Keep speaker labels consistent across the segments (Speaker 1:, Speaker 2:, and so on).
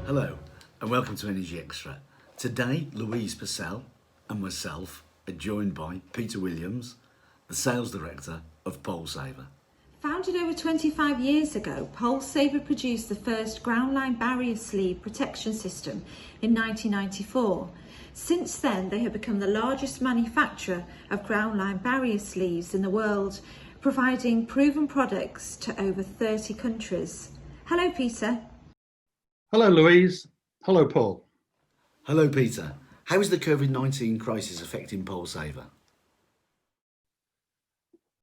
Speaker 1: Hello and welcome to ENERGYxtra. Today, Louise Purcell and myself are joined by Peter Williams, the Sales Director of Polesaver.
Speaker 2: Founded over 25 years ago, Polesaver produced the first ground line barrier sleeve protection system in 1994. Since then, they have become the largest manufacturer of ground line barrier sleeves in the world, providing proven products to over 30 countries. Hello, Peter.
Speaker 3: Hello, Louise. Hello, Paul.
Speaker 1: Hello, Peter. How is the COVID-19 crisis affecting Polesaver?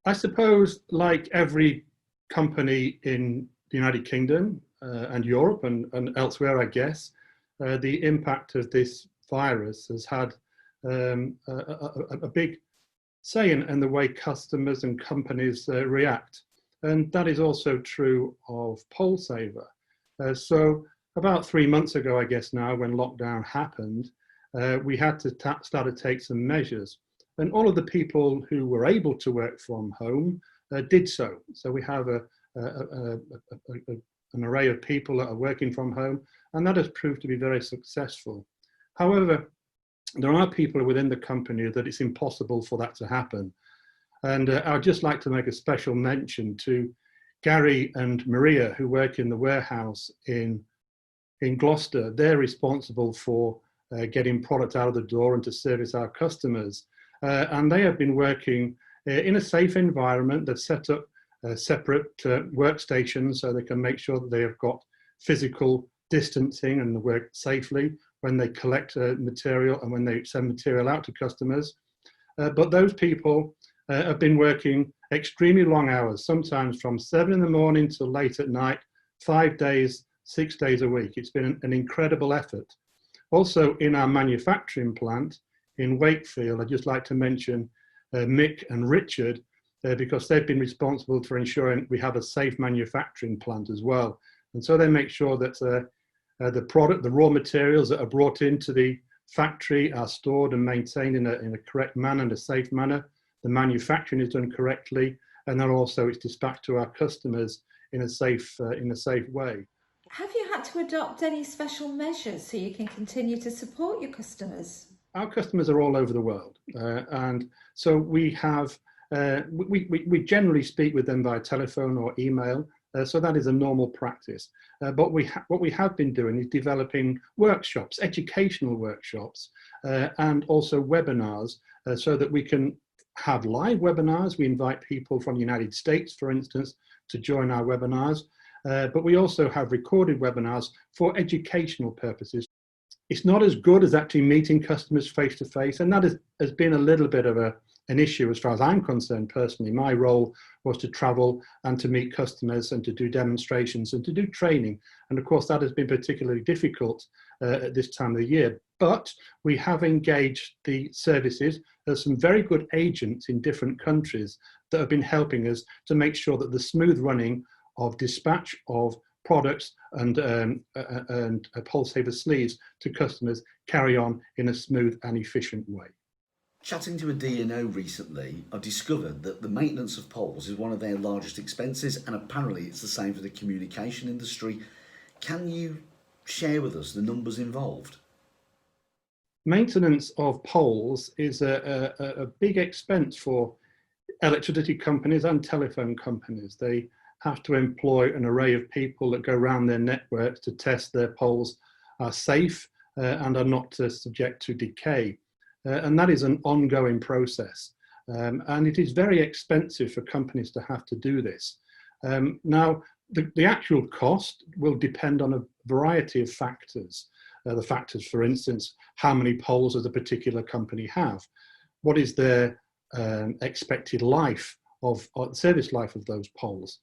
Speaker 3: I suppose, like every company in the United Kingdom and Europe and elsewhere, I guess, the impact of this virus has had a big say in the way customers and companies react. And that is also true of Polesaver. So about 3 months ago, I guess now, when lockdown happened, we had to start to take some measures. And all of the people who were able to work from home did so. So we have an array of people that are working from home, and that has proved to be very successful. However, there are people within the company that it's impossible for that to happen. And I'd just like to make a special mention to Gary and Maria, who work in the warehouse in Gloucester. They're responsible for getting product out of the door and to service our customers. And they have been working in a safe environment. They've set up separate workstations so they can make sure that they have got physical distancing and work safely when they collect material and when they send material out to customers. But those people have been working extremely long hours, sometimes from 7 in the morning till late at night, 5 days, 6 days a week. It's been an incredible effort. Also in our manufacturing plant in Wakefield, I'd just like to mention Mick and Richard, because they've been responsible for ensuring we have a safe manufacturing plant as well. And so they make sure that the product, the raw materials that are brought into the factory are stored and maintained in a correct manner and a safe manner. The manufacturing is done correctly, and then also it's dispatched to our customers in a safe way.
Speaker 2: Have you had to adopt any special measures so you can continue to support your customers?
Speaker 3: Our customers are all over the world, and so we have we generally speak with them by telephone or email, so that is a normal practice. But what we have been doing is developing workshops, educational workshops, and also webinars, so that we can have live webinars. We invite people from the United States, for instance, to join our webinars, but we also have recorded webinars for educational purposes. It's not as good as actually meeting customers face to face, and that has been a little bit of an issue as far as I'm concerned personally. My role was to travel and to meet customers and to do demonstrations and to do training, and of course that has been particularly difficult at this time of the year. But we have engaged the services. There's some very good agents in different countries that have been helping us to make sure that the smooth running of dispatch of products and Polesaver sleeves to customers carry on in a smooth and efficient way.
Speaker 1: Chatting to a D&O recently, I've discovered that the maintenance of poles is one of their largest expenses, and apparently it's the same for the communication industry. Can you share with us the numbers involved?
Speaker 3: Maintenance of poles is a big expense for electricity companies and telephone companies. They have to employ an array of people that go around their networks to test their poles are safe and are not subject to decay. And that is an ongoing process. And it is very expensive for companies to have to do this. Now, the actual cost will depend on a variety of factors. The factors, for instance, how many poles does a particular company have? What is their expected life of service life of those poles?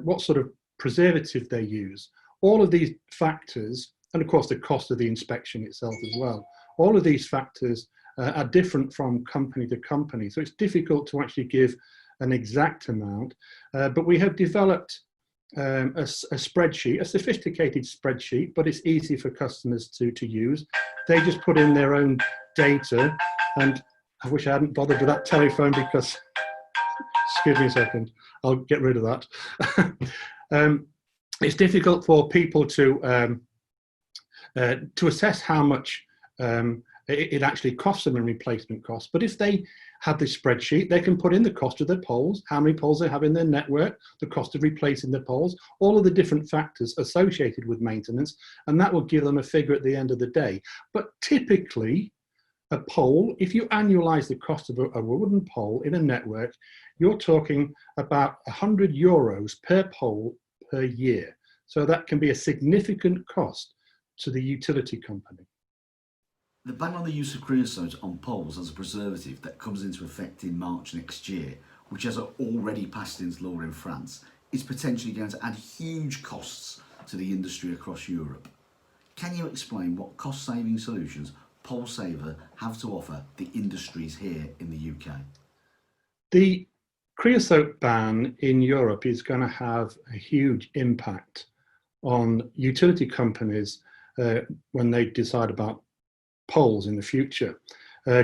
Speaker 3: What sort of preservative they use? All of these factors, and of course the cost of the inspection itself as well, all of these factors are different from company to company. So it's difficult to actually give an exact amount, but we have developed a spreadsheet, a sophisticated spreadsheet, but it's easy for customers to use. They just put in their own data, and I wish I hadn't bothered with that telephone because, excuse me a second, I'll get rid of that. It's difficult for people to to assess how much it actually costs them in replacement costs. But if they have this spreadsheet, they can put in the cost of their poles, how many poles they have in their network, the cost of replacing the poles, all of the different factors associated with maintenance, and that will give them a figure at the end of the day. But typically, a pole, if you annualize the cost of a wooden pole in a network, you're talking about €100 per pole per year. So that can be a significant cost to the utility company.
Speaker 1: The ban on the use of creosote on poles as a preservative that comes into effect in March next year, which has already passed into law in France, is potentially going to add huge costs to the industry across Europe. Can you explain what cost-saving solutions Polesaver have to offer the industries here in the UK?
Speaker 3: The creosote ban in Europe is going to have a huge impact on utility companies when they decide about poles in the future.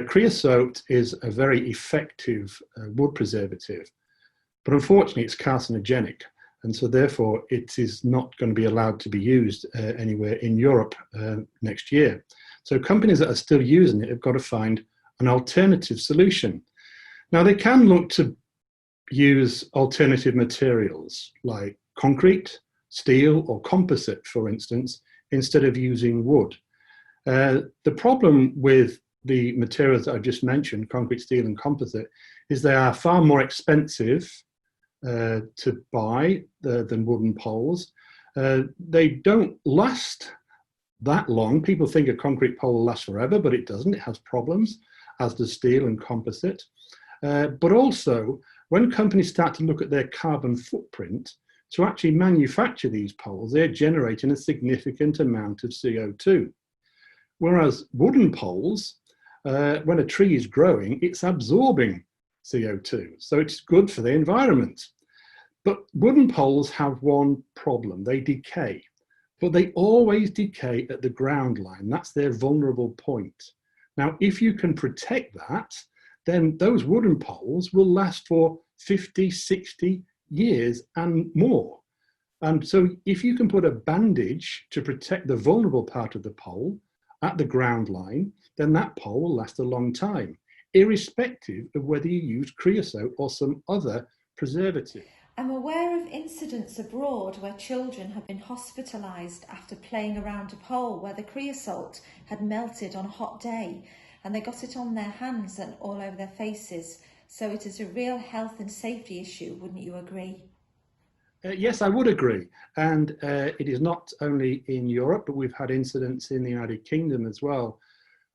Speaker 3: Creosote is a very effective wood preservative, but unfortunately it's carcinogenic, and so therefore it is not going to be allowed to be used anywhere in Europe next year. So companies that are still using it have got to find an alternative solution. Now they can look to use alternative materials like concrete, steel or composite, for instance, instead of using wood. The problem with the materials that I just mentioned, concrete, steel and composite, is they are far more expensive to buy than wooden poles. They don't last that long. People think a concrete pole will last forever, but it doesn't. It has problems, as does steel and composite. But also, when companies start to look at their carbon footprint, to actually manufacture these poles, they're generating a significant amount of CO2. Whereas wooden poles, when a tree is growing, it's absorbing CO2, so it's good for the environment. But wooden poles have one problem: they decay, but they always decay at the ground line. That's their vulnerable point. Now, if you can protect that, then those wooden poles will last for 50, 60 years and more. And so if you can put a bandage to protect the vulnerable part of the pole at the ground line, then that pole will last a long time, irrespective of whether you use creosote or some other preservative.
Speaker 2: I'm aware of incidents abroad where children have been hospitalised after playing around a pole where the creosote had melted on a hot day, and they got it on their hands and all over their faces. So it is a real health and safety issue, wouldn't you agree?
Speaker 3: Yes, I would agree. And it is not only in Europe, but we've had incidents in the United Kingdom as well,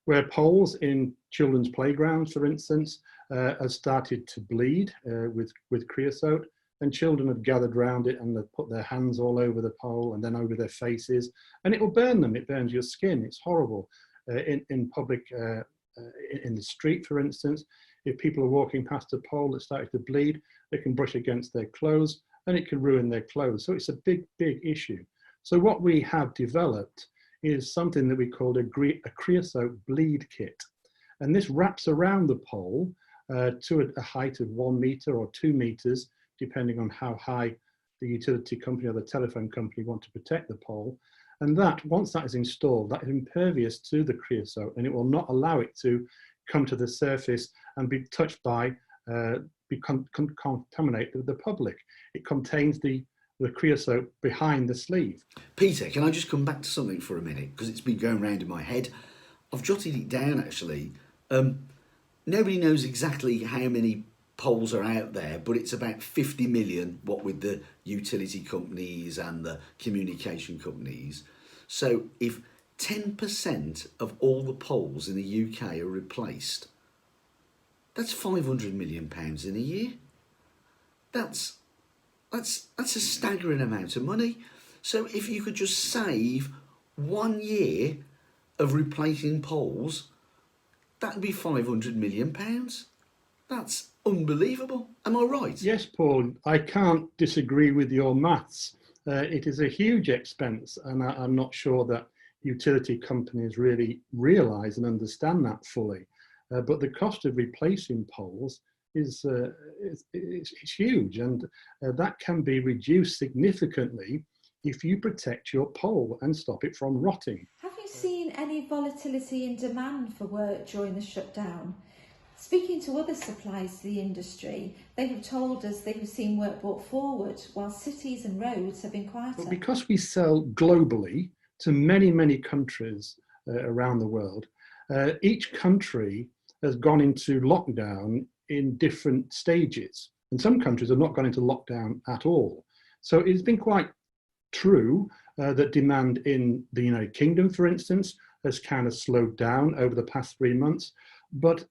Speaker 3: where poles in children's playgrounds, for instance, have started to bleed with creosote, and children have gathered around it and they've put their hands all over the pole and then over their faces, and it will burn them. It burns your skin. It's horrible. In public, in the street, for instance, if people are walking past a pole that's started to bleed, they can brush against their clothes and it can ruin their clothes. So it's a big, big issue. So what we have developed is something that we call a creosote bleed kit. And this wraps around the pole to a height of 1 meter or 2 meters, depending on how high the utility company or the telephone company want to protect the pole. And that, once that is installed, that is impervious to the creosote, and it will not allow it to come to the surface and be touched by, contaminate the public. It contains the creosote behind the sleeve.
Speaker 1: Peter, can I just come back to something for a minute? Because it's been going round in my head. I've jotted it down, actually. Nobody knows exactly how many poles are out there, but it's about 50 million, what with the utility companies and the communication companies. So if 10% of all the poles in the UK are replaced, that's £500 million in a year. That's a staggering amount of money. So if you could just save 1 year of replacing poles, that'd be £500 million. That's unbelievable. Am I right?
Speaker 3: Yes, Paul, I can't disagree with your maths. It is a huge expense, and I'm not sure that utility companies really realise and understand that fully. But the cost of replacing poles is huge, and that can be reduced significantly if you protect your pole and stop it from rotting.
Speaker 2: Have you seen any volatility in demand for work during the shutdown? Speaking to other suppliers to the industry, they have told us they have seen work brought forward while cities and roads have been quieter.
Speaker 3: But because we sell globally to many, many countries around the world, each country has gone into lockdown in different stages. And some countries have not gone into lockdown at all. So it's been quite true that demand in the United Kingdom, for instance, has kind of slowed down over the past 3 months. But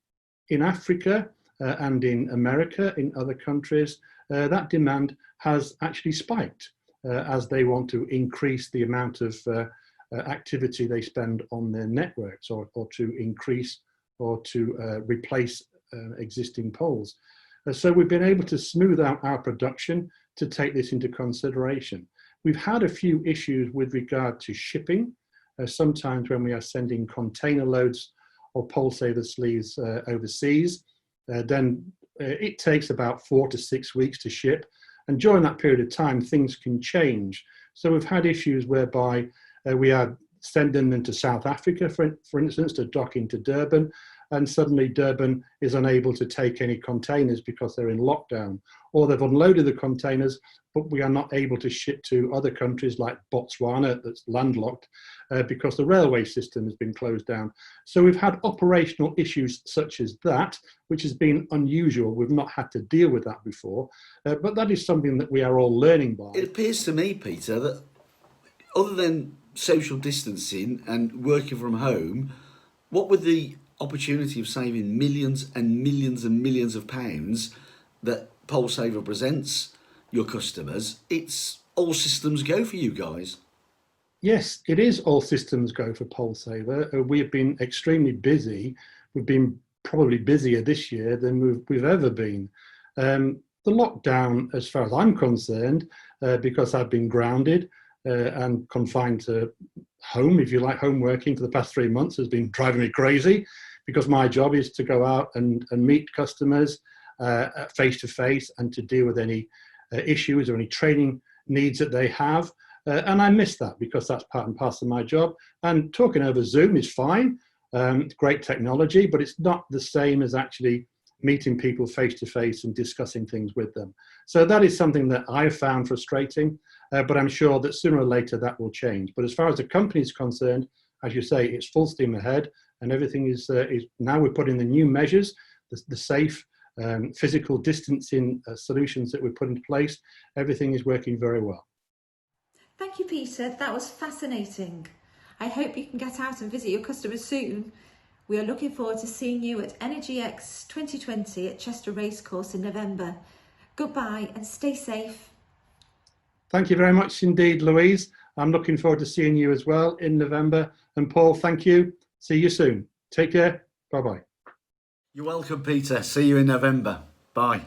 Speaker 3: in Africa and in America, in other countries, that demand has actually spiked as they want to increase the amount of activity they spend on their networks, or to increase or to replace existing poles. So we've been able to smooth out our production to take this into consideration. We've had a few issues with regard to shipping. Sometimes when we are sending container loads of Polesaver sleeves overseas, then it takes about 4 to 6 weeks to ship. And during that period of time, things can change. So we've had issues whereby we are sending them to South Africa, for instance, to dock into Durban, and suddenly Durban is unable to take any containers because they're in lockdown, or they've unloaded the containers, but we are not able to ship to other countries like Botswana, that's landlocked, because the railway system has been closed down. So we've had operational issues such as that, which has been unusual. We've not had to deal with that before, but that is something that we are all learning by.
Speaker 1: It appears to me, Peter, that other than social distancing and working from home, what with the opportunity of saving millions and millions and millions of pounds that Polesaver presents your customers, it's all systems go for you guys.
Speaker 3: Yes, it is all systems go for Polesaver. We have been extremely busy. We've been probably busier this year than we've ever been. The lockdown, as far as I'm concerned, because I've been grounded and confined to home, if you like, home working for the past 3 months, has been driving me crazy, because my job is to go out and meet customers face to face and to deal with any issues or any training needs that they have. And I miss that because that's part and parcel of my job. And talking over Zoom is fine. It's great technology, but it's not the same as actually meeting people face to face and discussing things with them. So that is something that I've found frustrating, but I'm sure that sooner or later that will change. But as far as the company is concerned, as you say, it's full steam ahead, and everything is now we're putting the new measures, the safe physical distancing solutions that we've put into place. Everything is working very well.
Speaker 2: Thank you, Peter. That was fascinating. I hope you can get out and visit your customers soon. We are looking forward to seeing you at ENERGYxtra 2020 at Chester Racecourse in November. Goodbye and stay safe.
Speaker 3: Thank you very much indeed, Louise. I'm looking forward to seeing you as well in November. And Paul, thank you. See you soon. Take care. Bye-bye.
Speaker 1: You're welcome, Peter. See you in November. Bye.